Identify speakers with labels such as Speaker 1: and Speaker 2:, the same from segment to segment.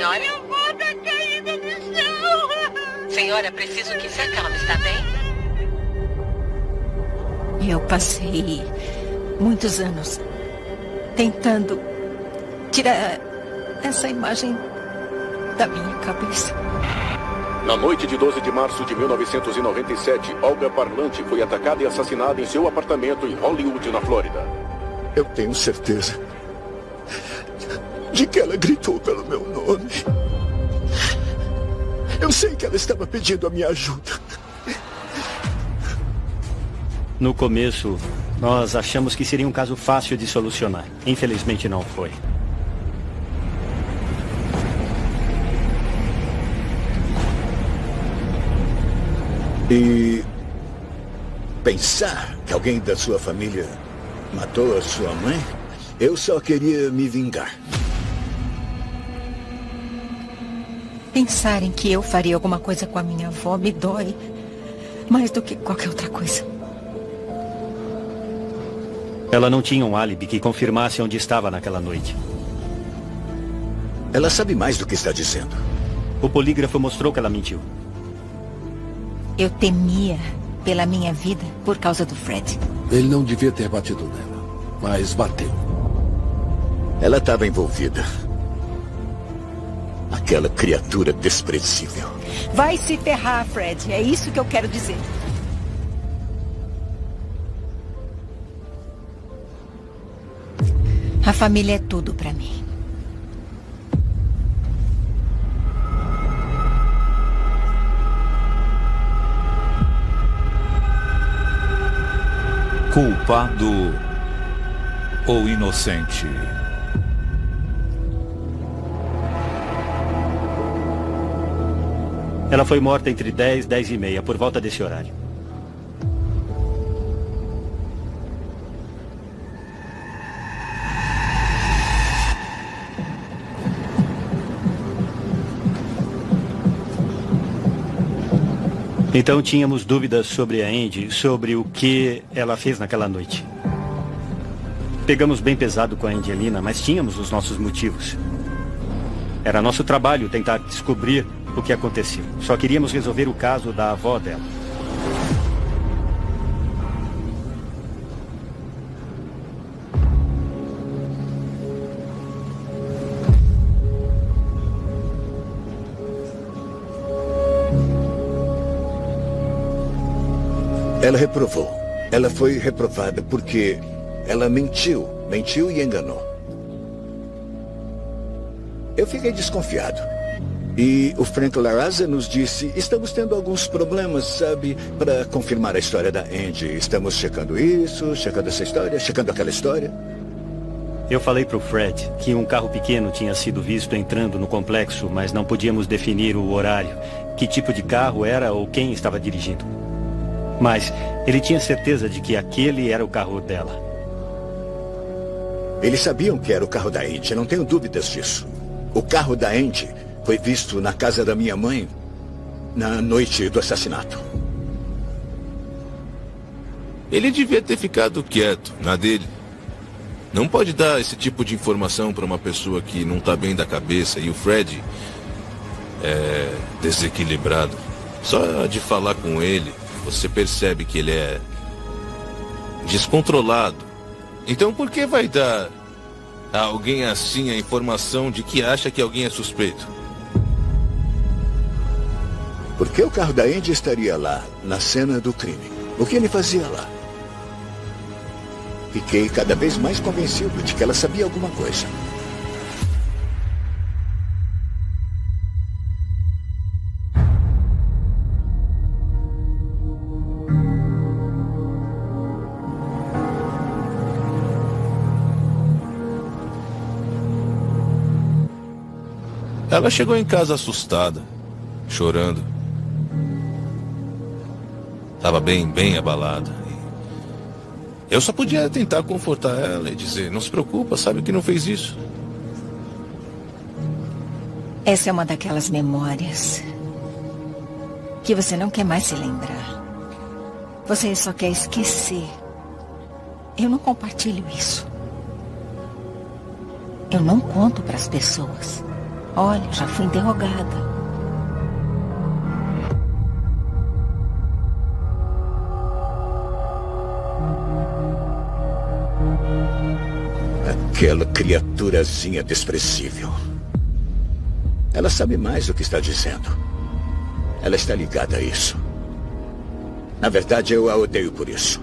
Speaker 1: senhora.
Speaker 2: Minha avó tá caída no chão.
Speaker 1: Senhora, preciso que se acalme, está bem?
Speaker 3: Eu passei muitos anos tentando tirar essa imagem da minha cabeça.
Speaker 4: Na noite de 12 de março de 1997, Olga Parlante foi atacada e assassinada em seu apartamento em Hollywood, na Flórida.
Speaker 5: Eu tenho certeza de que ela gritou pelo meu nome. Eu sei que ela estava pedindo a minha ajuda.
Speaker 6: No começo, nós achamos que seria um caso fácil de solucionar. Infelizmente não foi.
Speaker 5: E pensar que alguém da sua família matou a sua mãe? Eu só queria me vingar.
Speaker 3: Pensar em que eu faria alguma coisa com a minha avó me dói mais do que qualquer outra coisa.
Speaker 6: Ela não tinha um álibi que confirmasse onde estava naquela noite.
Speaker 5: Ela sabe mais do que está dizendo.
Speaker 6: O polígrafo mostrou que ela mentiu.
Speaker 3: Eu temia pela minha vida por causa do Fred.
Speaker 7: Ele não devia ter batido nela, mas bateu.
Speaker 5: Ela estava envolvida. Aquela criatura desprezível.
Speaker 3: Vai se ferrar, Fred. É isso que eu quero dizer. A família é tudo pra mim.
Speaker 8: Culpado ou inocente?
Speaker 6: Ela foi morta entre 10 e 10h30, por volta desse horário. Então tínhamos dúvidas sobre a Andy, sobre o que ela fez naquela noite. Pegamos bem pesado com a Angelina, mas tínhamos os nossos motivos. Era nosso trabalho tentar descobrir o que aconteceu. Só queríamos resolver o caso da avó dela.
Speaker 5: Ela reprovou. Ela foi reprovada porque ela mentiu. Mentiu e enganou. Eu fiquei desconfiado. E o Frank LaRaza nos disse, estamos tendo alguns problemas, sabe, para confirmar a história da Andy. Estamos checando isso, checando essa história, checando aquela história.
Speaker 6: Eu falei para o Fred que um carro pequeno tinha sido visto entrando no complexo, mas não podíamos definir o horário, que tipo de carro era ou quem estava dirigindo. Mas ele tinha certeza de que aquele era o carro dela.
Speaker 5: Eles sabiam que era o carro da Andy, não tenho dúvidas disso. O carro da Andy foi visto na casa da minha mãe na noite do assassinato.
Speaker 9: Ele devia ter ficado quieto, na dele. Não pode dar esse tipo de informação para uma pessoa que não está bem da cabeça. E o Fred é desequilibrado. Só de falar com ele, você percebe que ele é descontrolado. Então por que vai dar a alguém assim a informação de que acha que alguém é suspeito?
Speaker 5: Por que o carro da Andy estaria lá, na cena do crime? O que ele fazia lá? Fiquei cada vez mais convencido de que ela sabia alguma coisa.
Speaker 9: Ela chegou em casa assustada, chorando. Estava bem abalada. Eu só podia tentar confortar ela e dizer, não se preocupa, sabe que não fez isso.
Speaker 3: Essa é uma daquelas memórias que você não quer mais se lembrar. Você só quer esquecer. Eu não compartilho isso. Eu não conto para as pessoas. Olha, já fui interrogada.
Speaker 5: Aquela criaturazinha desprezível. Ela sabe mais do que está dizendo. Ela está ligada a isso. Na verdade, eu a odeio por isso.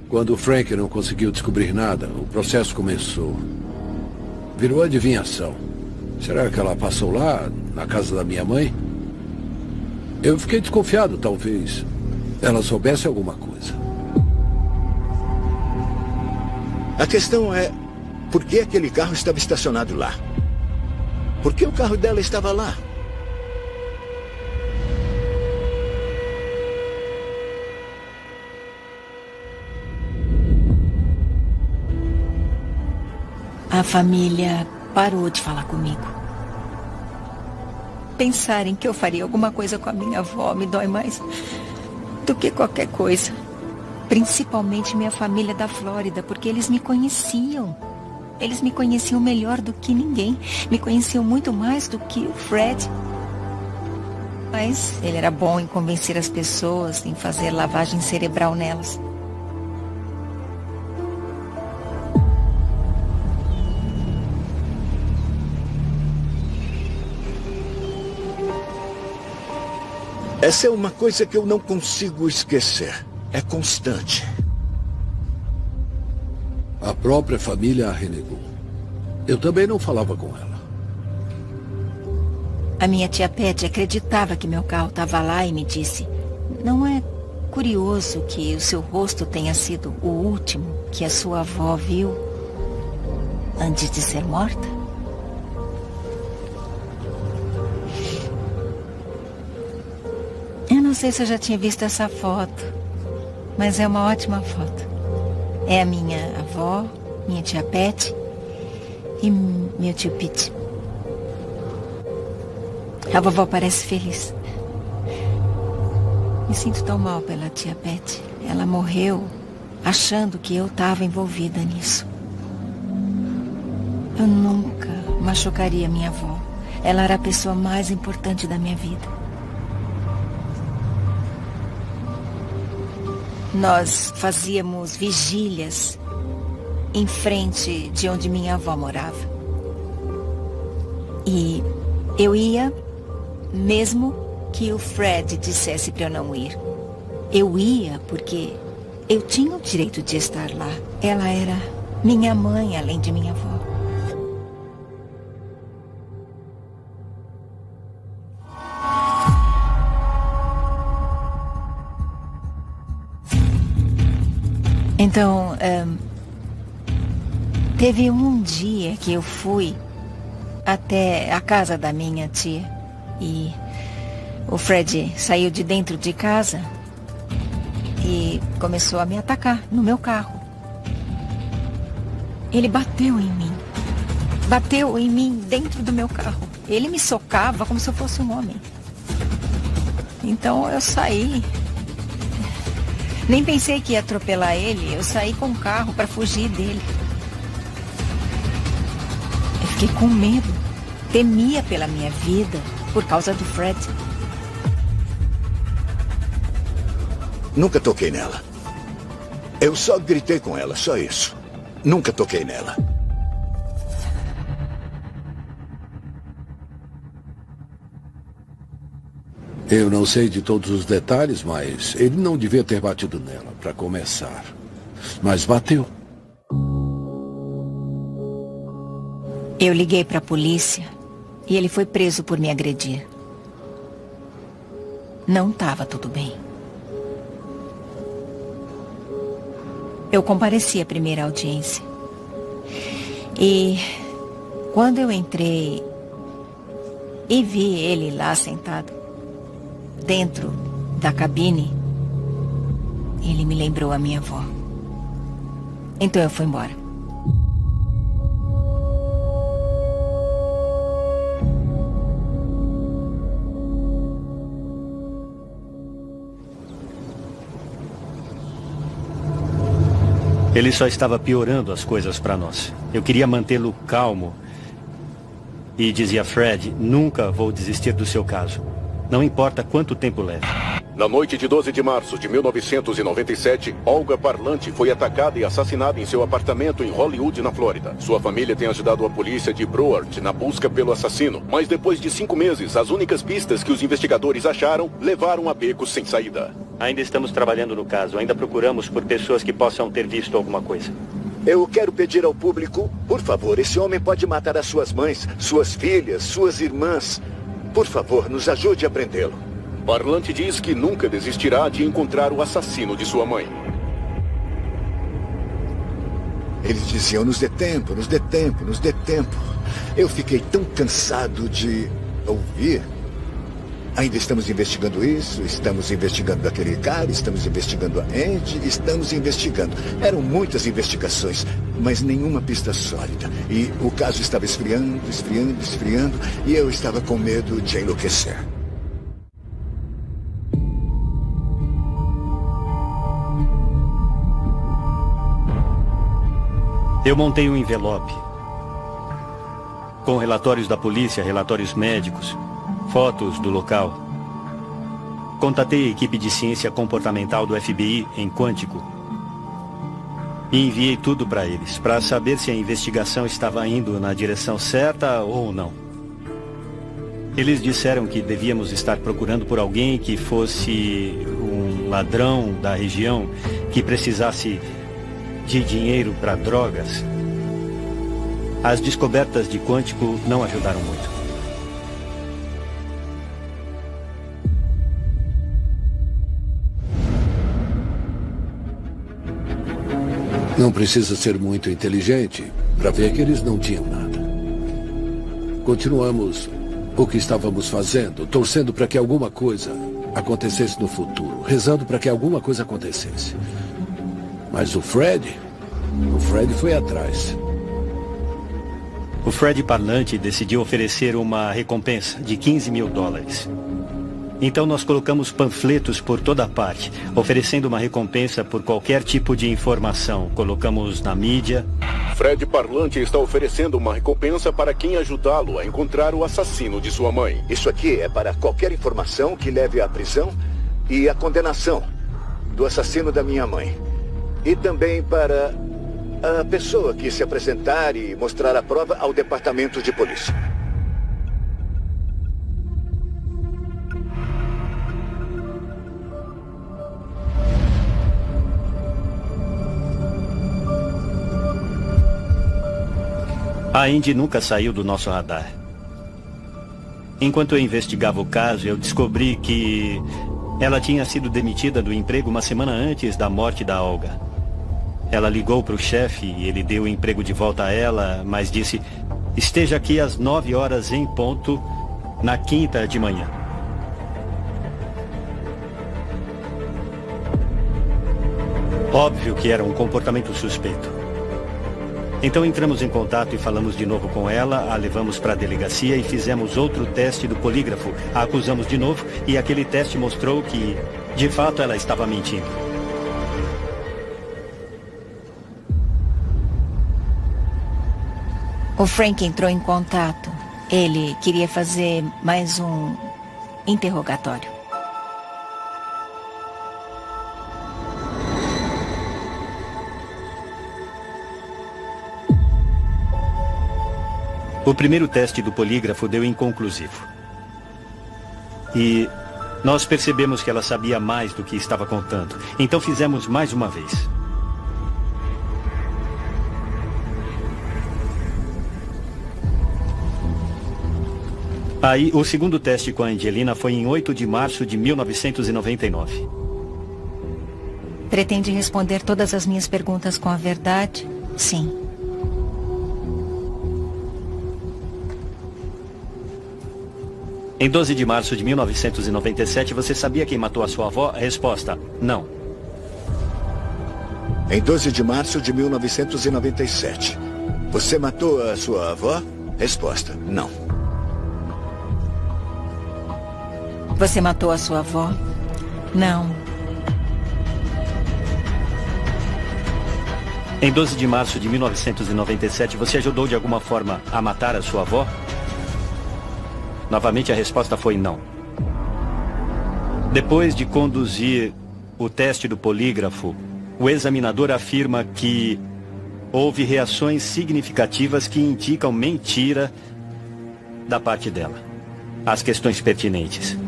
Speaker 7: Quando o Frank não conseguiu descobrir nada, o processo começou. Virou adivinhação. Será que ela passou lá, na casa da minha mãe? Eu fiquei desconfiado, talvez ela soubesse alguma coisa.
Speaker 5: A questão é, por que aquele carro estava estacionado lá? Por que o carro dela estava lá?
Speaker 3: A família parou de falar comigo. Pensar em que eu faria alguma coisa com a minha avó me dói mais do que qualquer coisa. Principalmente minha família da Flórida, porque eles me conheciam. Eles me conheciam melhor do que ninguém. Me conheciam muito mais do que o Fred. Mas ele era bom em convencer as pessoas, em fazer lavagem cerebral nelas.
Speaker 5: Essa é uma coisa que eu não consigo esquecer. É constante.
Speaker 7: A própria família a renegou. Eu também não falava com ela.
Speaker 3: A minha tia Patty acreditava que meu carro estava lá e me disse: não é curioso que o seu rosto tenha sido o último que a sua avó viu antes de ser morta? Eu não sei se eu já tinha visto essa foto, mas é uma ótima foto. É a minha avó, minha tia Patty e meu tio Pete. A vovó parece feliz. Me sinto tão mal pela tia Patty. Ela morreu achando que eu estava envolvida nisso. Eu nunca machucaria minha avó. Ela era a pessoa mais importante da minha vida. Nós fazíamos vigílias em frente de onde minha avó morava. E eu ia mesmo que o Fred dissesse para eu não ir. Eu ia porque eu tinha o direito de estar lá. Ela era minha mãe, além de minha avó. Então, teve um dia que eu fui até a casa da minha tia e o Fred saiu de dentro de casa e começou a me atacar no meu carro. Ele bateu em mim. Bateu em mim dentro do meu carro. Ele me socava como se eu fosse um homem. Então eu saí. Nem pensei que ia atropelar ele. Eu saí com o carro para fugir dele. Eu fiquei com medo. Temia pela minha vida por causa do Fred.
Speaker 5: Nunca toquei nela. Eu só gritei com ela, só isso. Nunca toquei nela.
Speaker 7: Eu não sei de todos os detalhes, mas ele não devia ter batido nela, para começar. Mas bateu.
Speaker 3: Eu liguei para a polícia e ele foi preso por me agredir. Não estava tudo bem. Eu compareci à primeira audiência. E quando eu entrei e vi ele lá sentado, dentro da cabine, ele me lembrou a minha avó. Então eu fui embora.
Speaker 6: Ele só estava piorando as coisas para nós. Eu queria mantê-lo calmo. E dizia: Fred, nunca vou desistir do seu caso. Não importa quanto tempo leve.
Speaker 4: Na noite de 12 de março de 1997, Olga Parlante foi atacada e assassinada em seu apartamento em Hollywood, na Flórida. Sua família tem ajudado a polícia de Broward na busca pelo assassino. Mas depois de 5 meses, as únicas pistas que os investigadores acharam levaram a becos sem saída.
Speaker 6: Ainda estamos trabalhando no caso. Ainda procuramos por pessoas que possam ter visto alguma coisa.
Speaker 5: Eu quero pedir ao público, por favor, esse homem pode matar as suas mães, suas filhas, suas irmãs. Por favor, nos ajude a prendê-lo.
Speaker 4: Parlante diz que nunca desistirá de encontrar o assassino de sua mãe.
Speaker 5: Eles diziam: nos dê tempo, nos dê tempo, nos dê tempo. Eu fiquei tão cansado de ouvir. Ainda estamos investigando isso, estamos investigando aquele cara, estamos investigando a Andy, estamos investigando. Eram muitas investigações, mas nenhuma pista sólida. E o caso estava esfriando, esfriando, esfriando, e eu estava com medo de enlouquecer.
Speaker 6: Eu montei um envelope com relatórios da polícia, relatórios médicos, fotos do local. Contatei a equipe de ciência comportamental do FBI em Quantico e enviei tudo para eles, para saber se a investigação estava indo na direção certa ou não. Eles disseram que devíamos estar procurando por alguém que fosse um ladrão da região, que precisasse de dinheiro para drogas. As descobertas de Quantico não ajudaram muito.
Speaker 7: Não precisa ser muito inteligente para ver que eles não tinham nada. Continuamos o que estávamos fazendo, torcendo para que alguma coisa acontecesse no futuro, rezando para que alguma coisa acontecesse. Mas o Fred foi atrás.
Speaker 6: O Fred Parlante decidiu oferecer uma recompensa de $15 mil. Então nós colocamos panfletos por toda parte, oferecendo uma recompensa por qualquer tipo de informação. Colocamos na mídia.
Speaker 4: Fred Parlante está oferecendo uma recompensa para quem ajudá-lo a encontrar o assassino de sua mãe.
Speaker 5: Isso aqui é para qualquer informação que leve à prisão e à condenação do assassino da minha mãe. E também para a pessoa que se apresentar e mostrar a prova ao departamento de polícia.
Speaker 6: A Andy nunca saiu do nosso radar. Enquanto eu investigava o caso, eu descobri que ela tinha sido demitida do emprego uma semana antes da morte da Olga. Ela ligou para o chefe e ele deu o emprego de volta a ela, mas disse: esteja aqui às 9 horas em ponto, na quinta de manhã. Óbvio que era um comportamento suspeito. Então entramos em contato e falamos de novo com ela, a levamos para a delegacia e fizemos outro teste do polígrafo. A acusamos de novo e aquele teste mostrou que, de fato, ela estava mentindo.
Speaker 3: O Frank entrou em contato. Ele queria fazer mais um interrogatório.
Speaker 6: O primeiro teste do polígrafo deu inconclusivo. E nós percebemos que ela sabia mais do que estava contando. Então fizemos mais uma vez. Aí, o segundo teste com a Angelina foi em 8 de março de 1999.
Speaker 3: Pretende responder todas as minhas perguntas com a verdade? Sim.
Speaker 6: Em 12 de março de 1997, você sabia quem matou a sua avó? Resposta: não.
Speaker 5: Em 12 de março de 1997, você matou a sua avó? Resposta: não.
Speaker 3: Você matou a sua avó? Não.
Speaker 6: Em 12 de março de 1997, você ajudou de alguma forma a matar a sua avó? Novamente a resposta foi não. Depois de conduzir o teste do polígrafo, o examinador afirma que houve reações significativas que indicam mentira da parte dela. As questões pertinentes.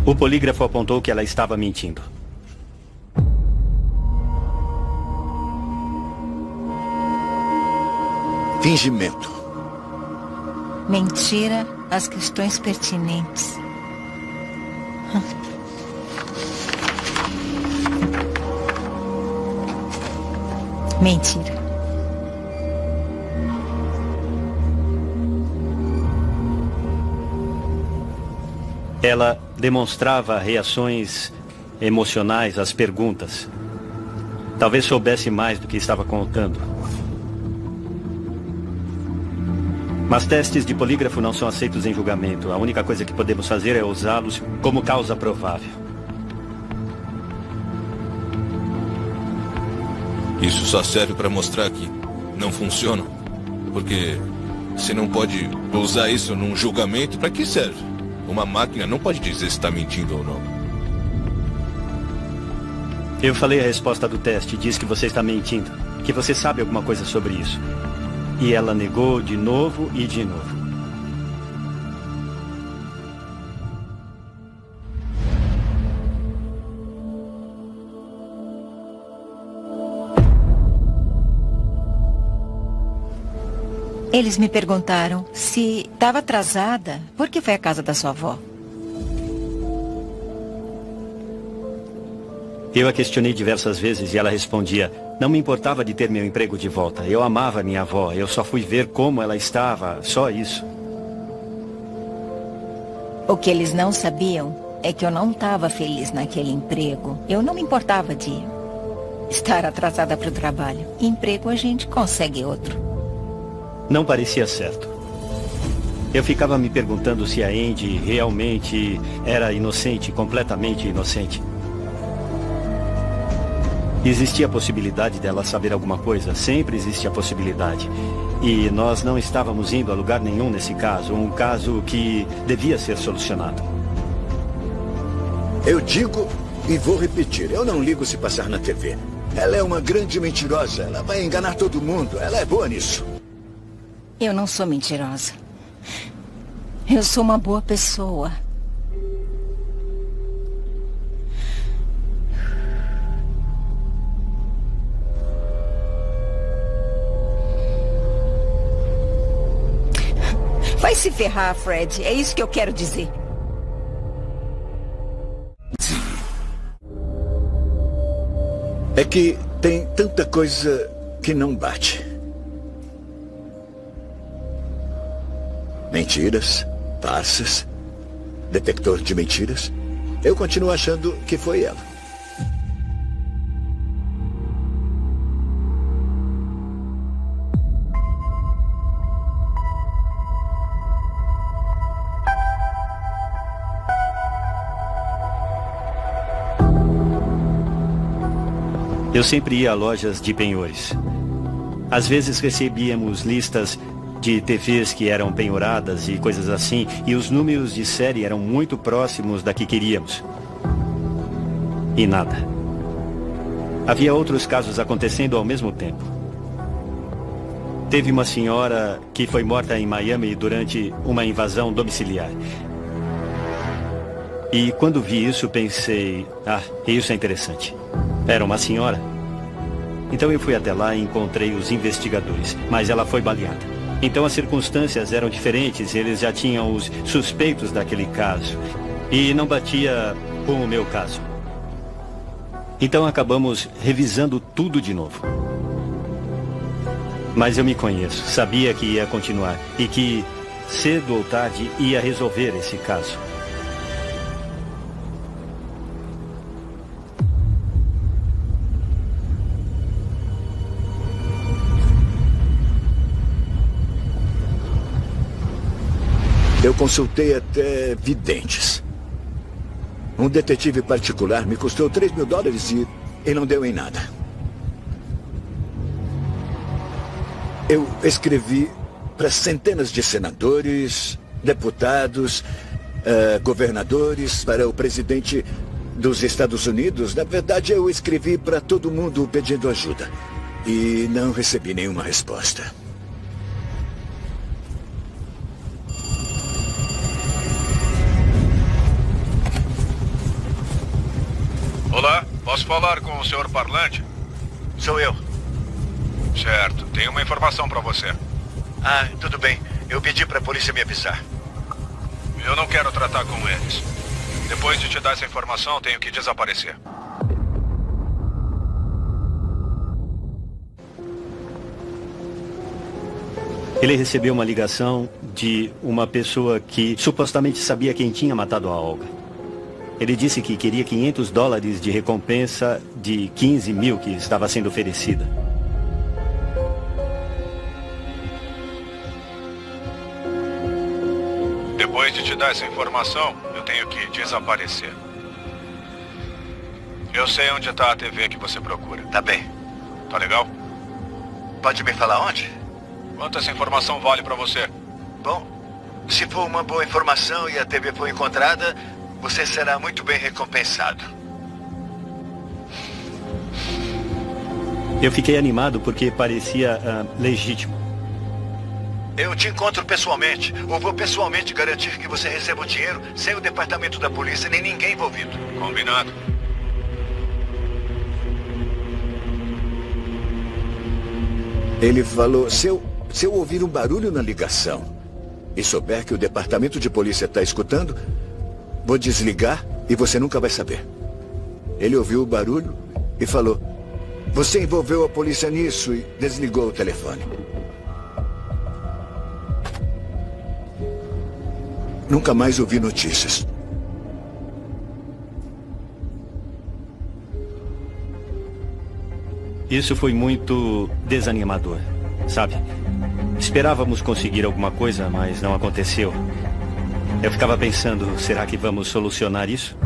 Speaker 6: O polígrafo apontou que ela estava mentindo.
Speaker 5: Fingimento.
Speaker 3: Mentira, as questões pertinentes. Mentira.
Speaker 6: Ela demonstrava reações emocionais às perguntas. Talvez soubesse mais do que estava contando. Mas testes de polígrafo não são aceitos em julgamento. A única coisa que podemos fazer é usá-los como causa provável.
Speaker 9: Isso só serve para mostrar que não funcionam. Porque você não pode usar isso num julgamento. Para que serve? Uma máquina não pode dizer se está mentindo ou não.
Speaker 6: Eu falei a resposta do teste. Diz que você está mentindo. Que você sabe alguma coisa sobre isso. E ela negou de novo e de novo.
Speaker 3: Eles me perguntaram se estava atrasada. Por que foi à casa da sua avó?
Speaker 6: Eu a questionei diversas vezes e ela respondia: não me importava de ter meu emprego de volta. Eu amava minha avó. Eu só fui ver como ela estava. Só isso.
Speaker 3: O que eles não sabiam é que eu não estava feliz naquele emprego. Eu não me importava de estar atrasada para o trabalho. Emprego a gente consegue outro.
Speaker 6: Não parecia certo. Eu ficava me perguntando se a Andy realmente era inocente, completamente inocente. Existia a possibilidade dela saber alguma coisa. Sempre existe a possibilidade. E nós não estávamos indo a lugar nenhum nesse caso. Um caso que devia ser solucionado.
Speaker 5: Eu digo e vou repetir. Eu não ligo se passar na TV. Ela é uma grande mentirosa. Ela vai enganar todo mundo. Ela é boa nisso.
Speaker 3: Eu não sou mentirosa. Eu sou uma boa pessoa. Vai se ferrar, Fred. É isso que eu quero dizer.
Speaker 5: É que tem tanta coisa que não bate. Mentiras, farsas, detector de mentiras. Eu continuo achando que foi ela.
Speaker 6: Eu sempre ia a lojas de penhores. Às vezes recebíamos listas de TVs que eram penhoradas e coisas assim, e os números de série eram muito próximos da que queríamos. E nada. Havia outros casos acontecendo ao mesmo tempo. Teve uma senhora que foi morta em Miami durante uma invasão domiciliar. E quando vi isso, pensei, isso é interessante. Era uma senhora. Então eu fui até lá e encontrei os investigadores, mas ela foi baleada. Então as circunstâncias eram diferentes, eles já tinham os suspeitos daquele caso. E não batia com o meu caso. Então acabamos revisando tudo de novo. Mas eu me conheço, sabia que ia continuar e que cedo ou tarde ia resolver esse caso.
Speaker 5: Eu consultei até videntes. Um detetive particular me custou $3.000 e e não deu em nada. Eu escrevi para centenas de senadores, deputados, governadores, para o presidente dos Estados Unidos. Na verdade, eu escrevi para todo mundo pedindo ajuda. E não recebi nenhuma resposta.
Speaker 10: Olá, posso falar com o senhor Parlante?
Speaker 5: Sou eu.
Speaker 10: Certo, tenho uma informação para você.
Speaker 5: Ah, tudo bem. Eu pedi para a polícia me avisar.
Speaker 10: Eu não quero tratar com eles. Depois de te dar essa informação, tenho que desaparecer.
Speaker 6: Ele recebeu uma ligação de uma pessoa que supostamente sabia quem tinha matado a Olga. Ele disse que queria $500 de recompensa de 15 mil que estava sendo oferecida.
Speaker 10: Depois de te dar essa informação, eu tenho que desaparecer. Eu sei onde está a TV que você procura.
Speaker 5: Tá bem.
Speaker 10: Tá legal?
Speaker 5: Pode me falar onde?
Speaker 10: Quanto essa informação vale para você?
Speaker 5: Bom, se for uma boa informação e a TV for encontrada, você será muito bem recompensado.
Speaker 6: Eu fiquei animado porque parecia legítimo.
Speaker 5: Eu te encontro pessoalmente, ou vou pessoalmente garantir que você receba o dinheiro sem o departamento da polícia nem ninguém envolvido.
Speaker 10: Combinado.
Speaker 5: Ele falou, se eu ouvir um barulho na ligação e souber que o departamento de polícia está escutando, vou desligar e você nunca vai saber. Ele ouviu o barulho e falou, você envolveu a polícia nisso, e desligou o telefone. Nunca mais ouvi notícias.
Speaker 6: Isso foi muito desanimador, sabe? Esperávamos conseguir alguma coisa, mas não aconteceu. Eu ficava pensando, será que vamos solucionar isso?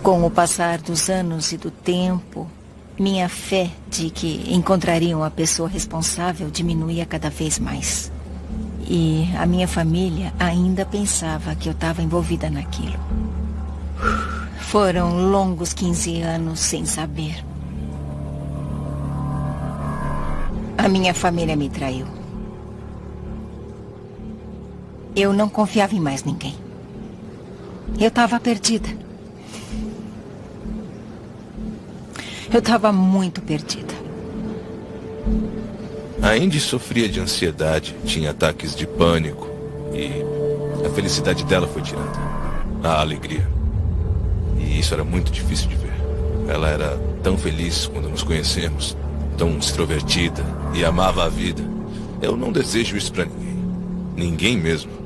Speaker 3: Com o passar dos anos e do tempo, minha fé de que encontrariam a pessoa responsável diminuía cada vez mais. E a minha família ainda pensava que eu estava envolvida naquilo. Foram longos 15 anos sem saber. A minha família me traiu. Eu não confiava em mais ninguém. Eu estava perdida. Eu estava muito perdida.
Speaker 9: A Andy sofria de ansiedade, tinha ataques de pânico e a felicidade dela foi tirada. A alegria. E isso era muito difícil de ver. Ela era tão feliz quando nos conhecemos, tão extrovertida e amava a vida. Eu não desejo isso pra ninguém. Ninguém mesmo.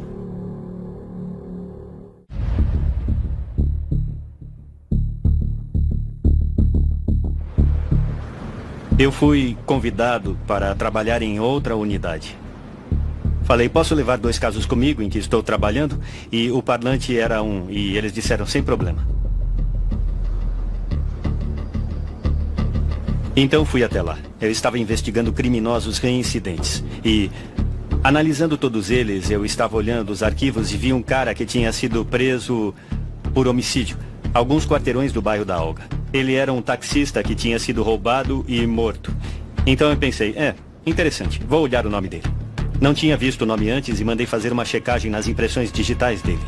Speaker 6: Eu fui convidado para trabalhar em outra unidade. Falei, posso levar 2 casos comigo em que estou trabalhando? E o Parlante era um, e eles disseram, sem problema. Então fui até lá. Eu estava investigando criminosos reincidentes. E, analisando todos eles, eu estava olhando os arquivos e vi um cara que tinha sido preso por homicídio, alguns quarteirões do bairro da Olga. Ele era um taxista que tinha sido roubado e morto. Então eu pensei, interessante, vou olhar o nome dele. Não tinha visto o nome antes e mandei fazer uma checagem nas impressões digitais dele.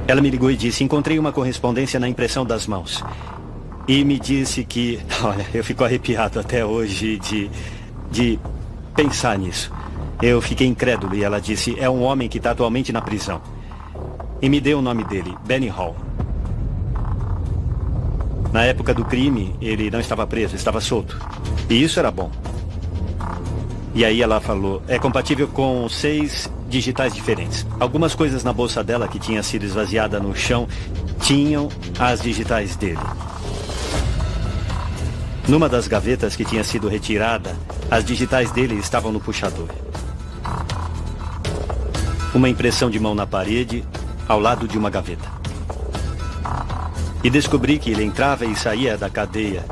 Speaker 6: Ela me ligou e disse, encontrei uma correspondência na impressão das mãos. E me disse que, olha, eu fico arrepiado até hoje de pensar nisso. Eu fiquei incrédulo e ela disse, é um homem que está atualmente na prisão. E me deu o nome dele, Benny Hall. Na época do crime, ele não estava preso, estava solto. E isso era bom. E aí ela falou, é compatível com 6 digitais diferentes. Algumas coisas na bolsa dela que tinha sido esvaziada no chão tinham as digitais dele. Numa das gavetas que tinha sido retirada, as digitais dele estavam no puxador. Uma impressão de mão na parede, ao lado de uma gaveta. E descobri que ele entrava e saía da cadeia,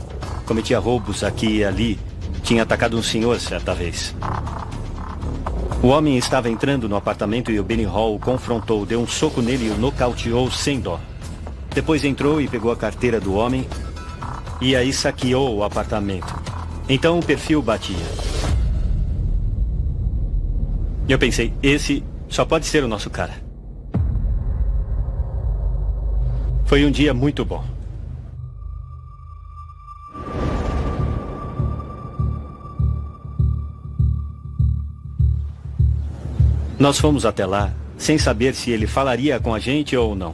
Speaker 6: cometia roubos aqui e ali, tinha atacado um senhor certa vez. O homem estava entrando no apartamento e o Benny Hall o confrontou, deu um soco nele e o nocauteou sem dó. Depois entrou e pegou a carteira do homem e aí saqueou o apartamento. Então o perfil batia. E eu pensei, esse só pode ser o nosso cara. Foi um dia muito bom. Nós fomos até lá, sem saber se ele falaria com a gente ou não.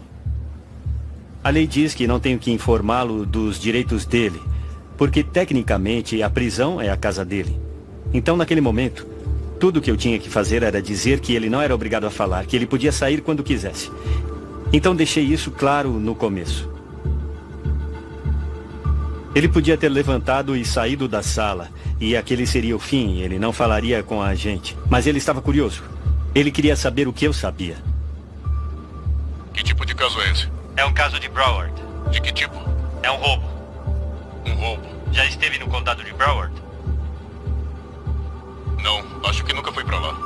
Speaker 6: A lei diz que não tenho que informá-lo dos direitos dele, porque tecnicamente a prisão é a casa dele. Então, naquele momento, tudo que eu tinha que fazer era dizer que ele não era obrigado a falar, que ele podia sair quando quisesse. Então deixei isso claro no começo. Ele podia ter levantado e saído da sala, e aquele seria o fim, ele não falaria com a gente. Mas ele estava curioso. Ele queria saber o que eu sabia.
Speaker 4: Que tipo de caso é esse?
Speaker 6: É um caso de Broward.
Speaker 4: De que tipo?
Speaker 6: É um roubo.
Speaker 4: Um roubo?
Speaker 6: Já esteve no condado de Broward?
Speaker 4: Não, acho que nunca fui pra lá.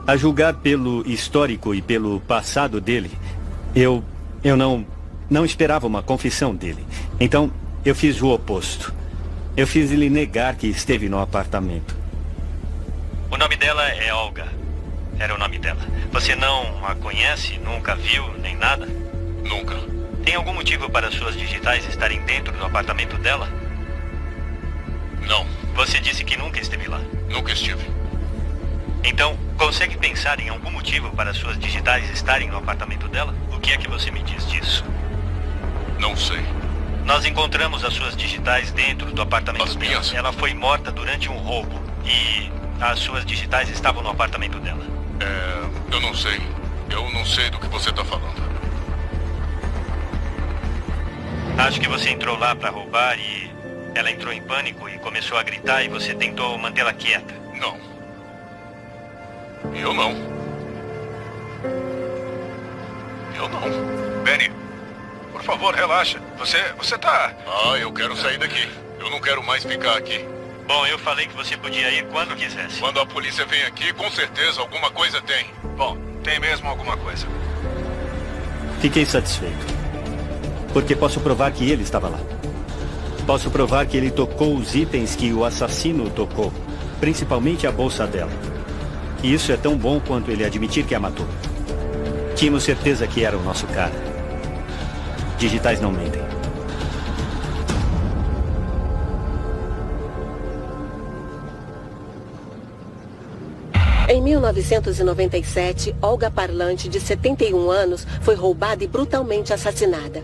Speaker 6: A julgar pelo histórico e pelo passado dele, eu não esperava uma confissão dele. Então, eu fiz o oposto. Eu fiz ele negar que esteve no apartamento. O nome dela é Olga. Era o nome dela. Você não a conhece? Nunca viu, nem nada?
Speaker 4: Nunca.
Speaker 6: Tem algum motivo para suas digitais estarem dentro do apartamento dela?
Speaker 4: Não.
Speaker 6: Você disse que nunca esteve lá.
Speaker 4: Nunca estive.
Speaker 6: Então, consegue pensar em algum motivo para suas digitais estarem no apartamento dela? O que é que você me diz disso?
Speaker 4: Não sei.
Speaker 6: Nós encontramos as suas digitais dentro do apartamento dela. Ela foi morta durante um roubo. E as suas digitais estavam no apartamento dela.
Speaker 4: Eu não sei. Eu não sei do que você está falando.
Speaker 6: Acho que você entrou lá para roubar e ela entrou em pânico e começou a gritar e você tentou mantê-la quieta.
Speaker 4: Não. Eu não. Eu não.
Speaker 10: Benny, por favor, relaxa. Você tá...
Speaker 4: Eu quero sair daqui. Eu não quero mais ficar aqui.
Speaker 6: Bom, eu falei que você podia ir quando quisesse.
Speaker 4: Quando a polícia vem aqui, com certeza alguma coisa tem.
Speaker 10: Bom, tem mesmo alguma coisa.
Speaker 6: Fiquei satisfeito. Porque posso provar que ele estava lá. Posso provar que ele tocou os itens que o assassino tocou. Principalmente a bolsa dela. E isso é tão bom quanto ele admitir que a matou. Tínhamos certeza que era o nosso cara. Digitais não mentem.
Speaker 11: Em 1997, Olga Parlante, de 71 anos, foi roubada e brutalmente assassinada.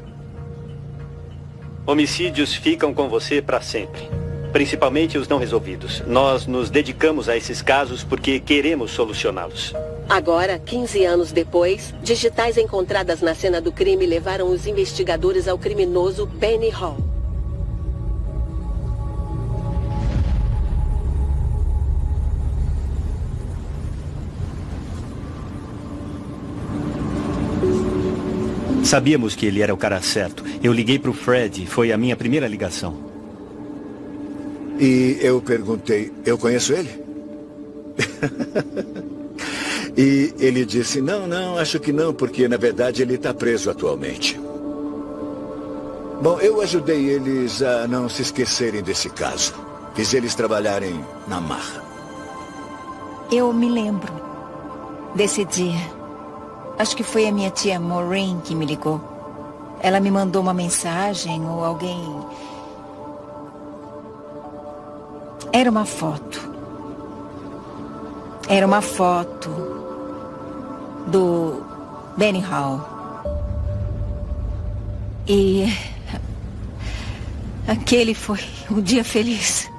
Speaker 6: Homicídios ficam com você para sempre. Principalmente os não resolvidos. Nós nos dedicamos a esses casos porque queremos solucioná-los.
Speaker 11: Agora, 15 anos depois, digitais encontradas na cena do crime levaram os investigadores ao criminoso Benny Hall.
Speaker 6: Sabíamos que ele era o cara certo. Eu liguei para o Fred, foi a minha primeira ligação.
Speaker 5: E eu perguntei, eu conheço ele? E ele disse, não, acho que não, porque na verdade ele está preso atualmente. Bom, eu ajudei eles a não se esquecerem desse caso. Fiz eles trabalharem na marra.
Speaker 3: Eu me lembro desse dia. Acho que foi a minha tia Maureen que me ligou. Ela me mandou uma mensagem ou alguém... Era uma foto. Era uma foto do Benny Hall. E aquele foi um dia feliz.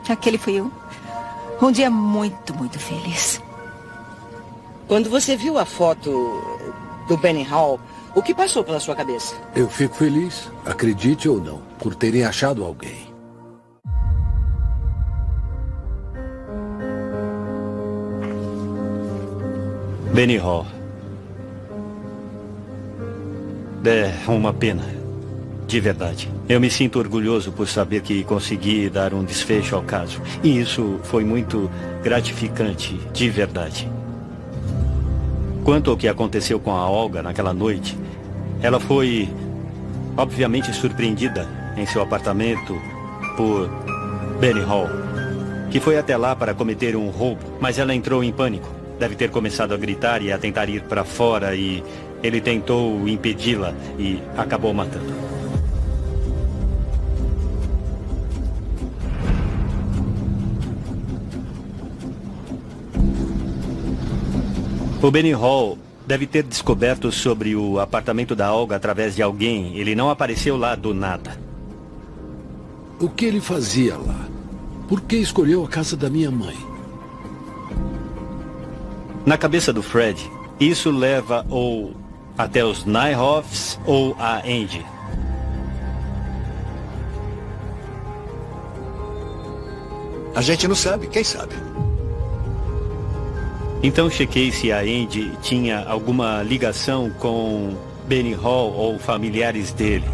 Speaker 3: Aquele foi um dia muito, muito feliz.
Speaker 12: Quando você viu a foto do Benny Hall, o que passou pela sua cabeça?
Speaker 7: Eu fico feliz, acredite ou não, por terem achado alguém.
Speaker 6: Benny Hall. É uma pena. De verdade. Eu me sinto orgulhoso por saber que consegui dar um desfecho ao caso. E isso foi muito gratificante, de verdade. Quanto ao que aconteceu com a Olga naquela noite, ela foi, obviamente, surpreendida em seu apartamento por Benny Hall, que foi até lá para cometer um roubo, mas ela entrou em pânico. Deve ter começado a gritar e a tentar ir para fora e ele tentou impedi-la e acabou matando. O Benny Hall deve ter descoberto sobre o apartamento da Olga através de alguém. Ele não apareceu lá do nada.
Speaker 7: O que ele fazia lá? Por que escolheu a casa da minha mãe?
Speaker 6: Na cabeça do Fred, isso leva ou até os Nyhoffs ou a Angie.
Speaker 5: A gente não sabe, quem sabe?
Speaker 6: Então chequei se a Angie tinha alguma ligação com Benny Hall ou familiares dele.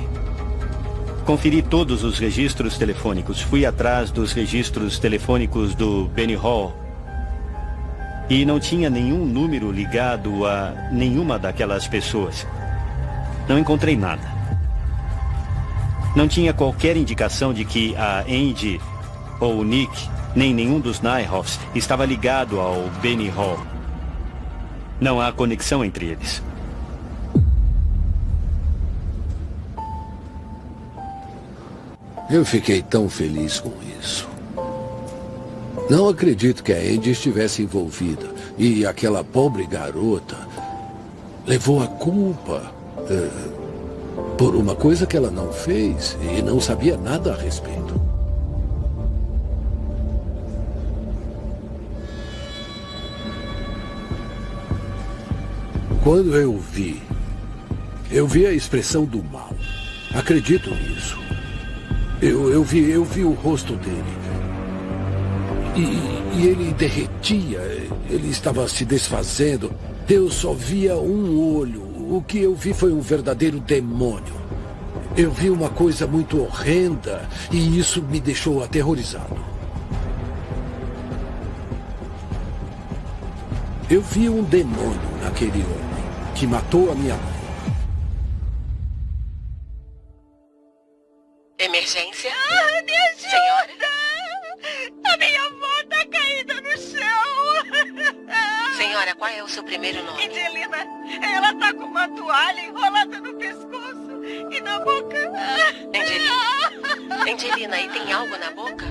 Speaker 6: Conferi todos os registros telefônicos. Fui atrás dos registros telefônicos do Benny Hall. E não tinha nenhum número ligado a nenhuma daquelas pessoas. Não encontrei nada. Não tinha qualquer indicação de que a Angie ou o Nick, nem nenhum dos Nyhoffs, estava ligado ao Benny Hall. Não há conexão entre eles.
Speaker 7: Eu fiquei tão feliz com isso. Não acredito que a Angie estivesse envolvida. E aquela pobre garota levou a culpa por uma coisa que ela não fez e não sabia nada a respeito. Quando eu vi a expressão do mal. Acredito nisso. Eu vi o rosto dele. E ele derretia, ele estava se desfazendo. Eu só via um olho. O que eu vi foi um verdadeiro demônio. Eu vi uma coisa muito horrenda e isso me deixou aterrorizado. Eu vi um demônio naquele homem que matou a minha mãe.
Speaker 1: Emergência?
Speaker 2: Me ajuda!
Speaker 1: Senhora?
Speaker 2: A minha avó tá caída no chão!
Speaker 1: Senhora, qual é o seu primeiro nome?
Speaker 2: Angelina, ela tá com uma toalha enrolada no pescoço e na boca.
Speaker 1: Angelina, e tem algo na boca?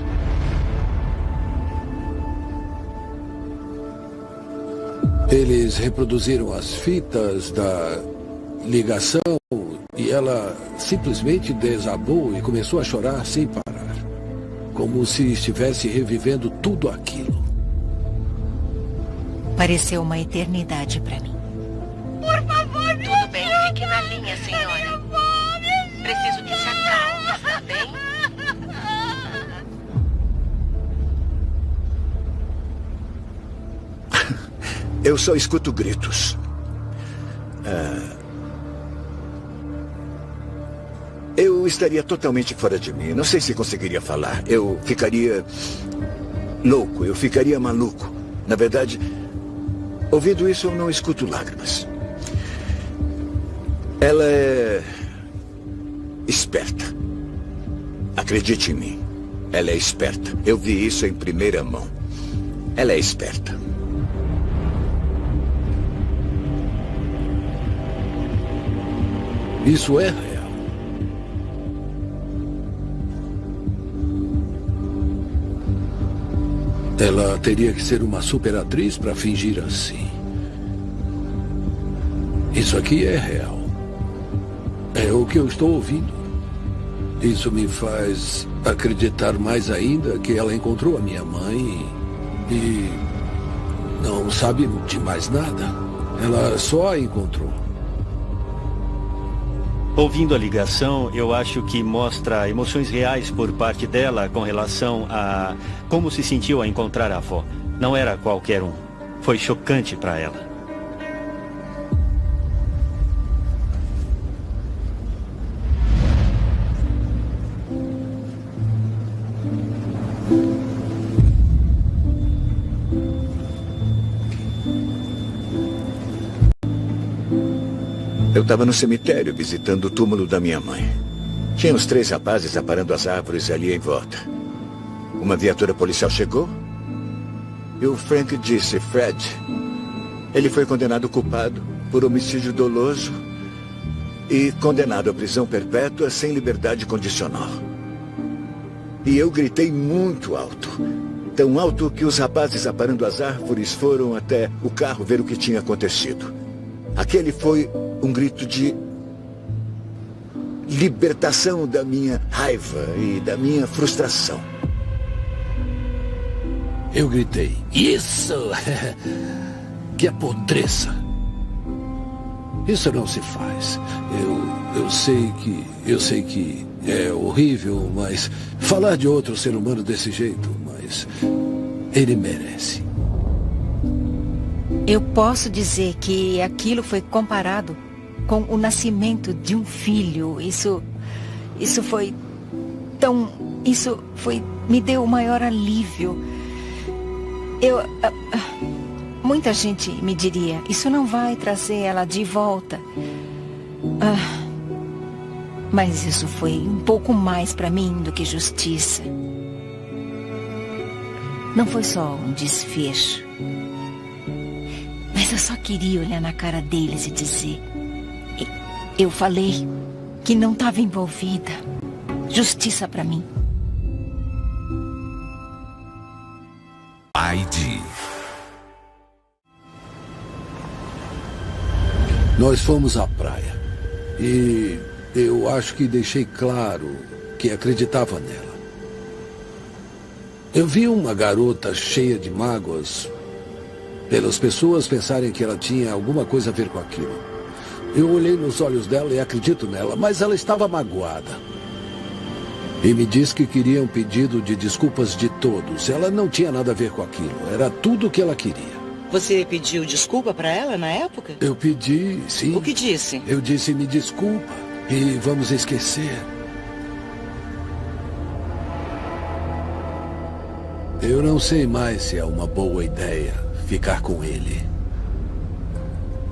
Speaker 7: Eles reproduziram as fitas da ligação e ela simplesmente desabou e começou a chorar sem parar. Como se estivesse revivendo tudo aquilo.
Speaker 3: Pareceu uma eternidade para mim.
Speaker 2: Por favor, me
Speaker 1: Tudo bem, fique na linha, senhora. Preciso que se acalme, está bem?
Speaker 5: Eu só escuto gritos. Eu estaria totalmente fora de mim. Não sei se conseguiria falar. Eu ficaria louco, eu ficaria maluco. Na verdade, ouvindo isso, eu não escuto lágrimas. Ela é esperta. Acredite em mim. Ela é esperta. Eu vi isso em primeira mão. Ela é esperta.
Speaker 7: Isso é real. Ela teria que ser uma super atriz para fingir assim. Isso aqui é real. É o que eu estou ouvindo. Isso me faz acreditar mais ainda que ela encontrou a minha mãe e não sabe de mais nada. Ela só a encontrou.
Speaker 6: Ouvindo a ligação, eu acho que mostra emoções reais por parte dela com relação a como se sentiu ao encontrar a avó. Não era qualquer um. Foi chocante para ela.
Speaker 5: Eu estava no cemitério visitando o túmulo da minha mãe. Tinha uns 3 rapazes aparando as árvores ali em volta. Uma viatura policial chegou e o Frank disse: Fred, ele foi condenado culpado por homicídio doloso e condenado à prisão perpétua sem liberdade condicional. E eu gritei muito alto. Tão alto que os rapazes aparando as árvores foram até o carro ver o que tinha acontecido. Aquele foi um grito de libertação da minha raiva e da minha frustração.
Speaker 7: Eu gritei: isso! Que apodreça! Isso não se faz. Eu sei que é horrível, mas falar de outro ser humano desse jeito, mas ele merece.
Speaker 3: Eu posso dizer que aquilo foi comparado com o nascimento de um filho. Isso me deu o maior alívio. Muita gente me diria: isso não vai trazer ela de volta. Mas isso foi um pouco mais para mim do que justiça. Não foi só um desfecho. Mas eu só queria olhar na cara deles e dizer: eu falei que não estava envolvida. Justiça para mim.
Speaker 8: Heidi.
Speaker 7: Nós fomos à praia e eu acho que deixei claro que acreditava nela. Eu vi uma garota cheia de mágoas pelas pessoas pensarem que ela tinha alguma coisa a ver com aquilo. Eu olhei nos olhos dela e acredito nela, mas ela estava magoada. E me disse que queria um pedido de desculpas de todos. Ela não tinha nada a ver com aquilo. Era tudo o que ela queria.
Speaker 12: Você pediu desculpa para ela na época?
Speaker 7: Eu pedi, sim.
Speaker 12: O que disse?
Speaker 7: Eu disse: me desculpa e vamos esquecer. Eu não sei mais se é uma boa ideia ficar com ele.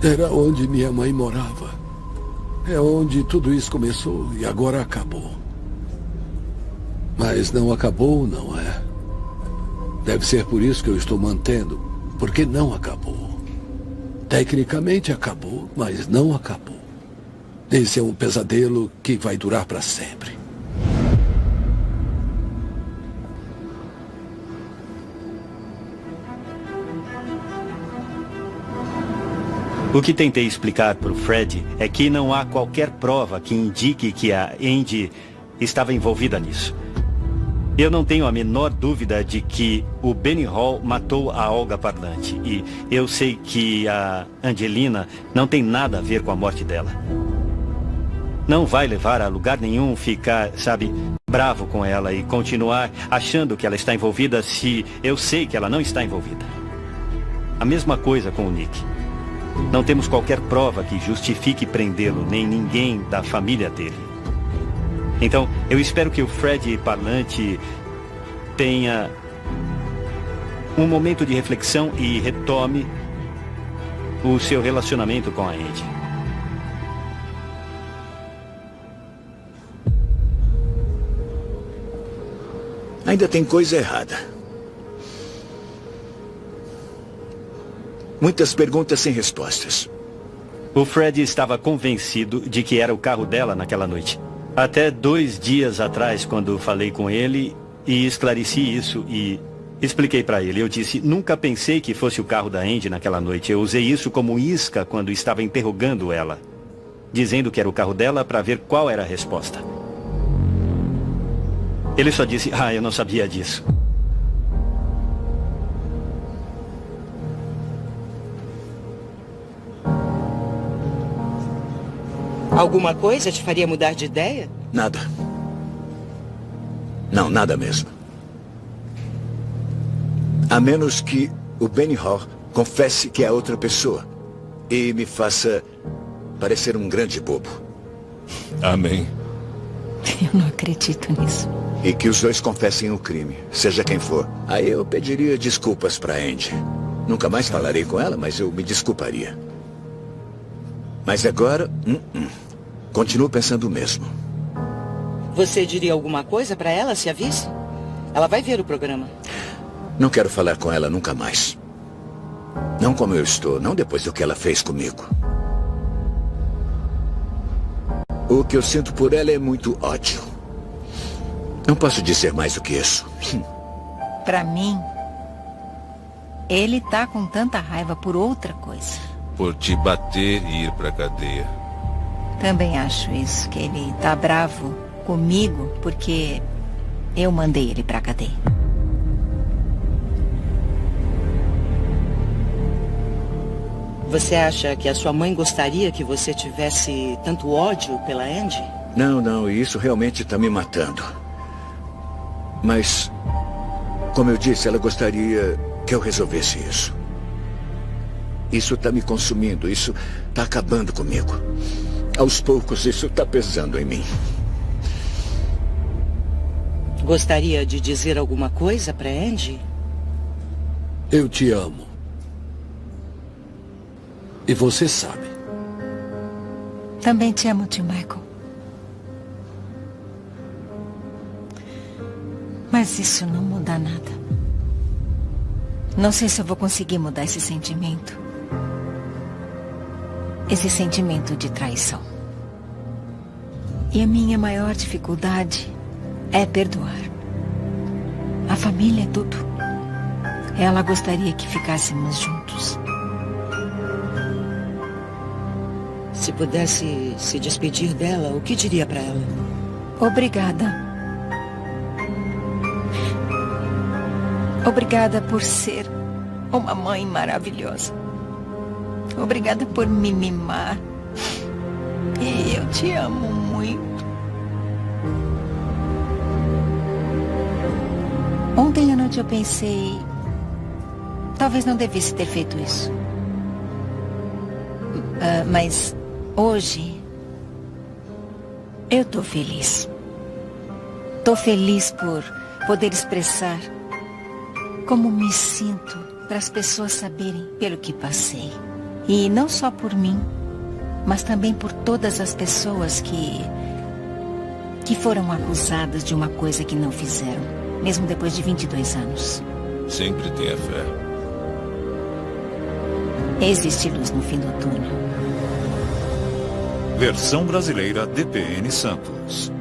Speaker 7: Era onde minha mãe morava. É onde tudo isso começou e agora acabou. Mas não acabou, não é? Deve ser por isso que eu estou mantendo, porque não acabou. Tecnicamente acabou, mas não acabou. Esse é um pesadelo que vai durar para sempre.
Speaker 6: O que tentei explicar para o Fred é que não há qualquer prova que indique que a Andy estava envolvida nisso. Eu não tenho a menor dúvida de que o Benny Hall matou a Olga Parlante. E eu sei que a Angelina não tem nada a ver com a morte dela. Não vai levar a lugar nenhum ficar, bravo com ela e continuar achando que ela está envolvida se eu sei que ela não está envolvida. A mesma coisa com o Nick. Não temos qualquer prova que justifique prendê-lo, nem ninguém da família dele. Então, eu espero que o Fred Parlante tenha um momento de reflexão e retome o seu relacionamento com a Andy.
Speaker 5: Ainda tem coisa errada. Muitas perguntas sem respostas.
Speaker 6: O Fred estava convencido de que era o carro dela naquela noite. Até 2 dias atrás, quando falei com ele e esclareci isso e expliquei para ele. Eu disse: nunca pensei que fosse o carro da Andy naquela noite. Eu usei isso como isca quando estava interrogando ela, dizendo que era o carro dela para ver qual era a resposta. Ele só disse, eu não sabia disso.
Speaker 12: Alguma coisa te faria mudar de ideia?
Speaker 5: Nada. Não, nada mesmo. A menos que o Benny Hall confesse que é outra pessoa e me faça parecer um grande bobo.
Speaker 9: Amém.
Speaker 3: Eu não acredito nisso.
Speaker 5: E que os dois confessem o crime, seja quem for. Aí eu pediria desculpas para Andy. Nunca mais falarei com ela, mas eu me desculparia. Mas agora, continuo pensando o mesmo.
Speaker 12: Você diria alguma coisa para ela se a visse? Ela vai ver o programa.
Speaker 5: Não quero falar com ela nunca mais. Não como eu estou, não depois do que ela fez comigo. O que eu sinto por ela é muito ódio. Não posso dizer mais do que isso.
Speaker 3: Pra mim, ele tá com tanta raiva por outra coisa.
Speaker 9: Por te bater e ir pra cadeia.
Speaker 3: Também acho isso, que ele tá bravo comigo porque eu mandei ele pra cadeia.
Speaker 12: Você acha que a sua mãe gostaria que você tivesse tanto ódio pela Andy?
Speaker 5: Não, isso realmente está me matando. Mas, como eu disse, ela gostaria que eu resolvesse isso. Isso está me consumindo, isso está acabando comigo. Aos poucos, isso está pesando em mim.
Speaker 12: Gostaria de dizer alguma coisa para Andy?
Speaker 7: Eu te amo. E você sabe.
Speaker 3: Também te amo, tio Michael. Mas isso não muda nada. Não sei se eu vou conseguir mudar esse sentimento. Esse sentimento de traição. E a minha maior dificuldade é perdoar. A família é tudo. Ela gostaria que ficássemos juntos.
Speaker 12: Se pudesse se despedir dela, o que diria para ela?
Speaker 3: Obrigada. Obrigada por ser uma mãe maravilhosa. Obrigada por me mimar. E eu te amo muito. Ontem à noite eu pensei... Talvez não devesse ter feito isso. Mas hoje... Eu tô feliz. Tô feliz por poder expressar como me sinto para as pessoas saberem pelo que passei. E não só por mim, mas também por todas as pessoas que foram acusadas de uma coisa que não fizeram, mesmo depois de 22 anos.
Speaker 9: Sempre tenha fé.
Speaker 3: Existe luz no fim do túnel.
Speaker 8: Versão brasileira DPN Santos.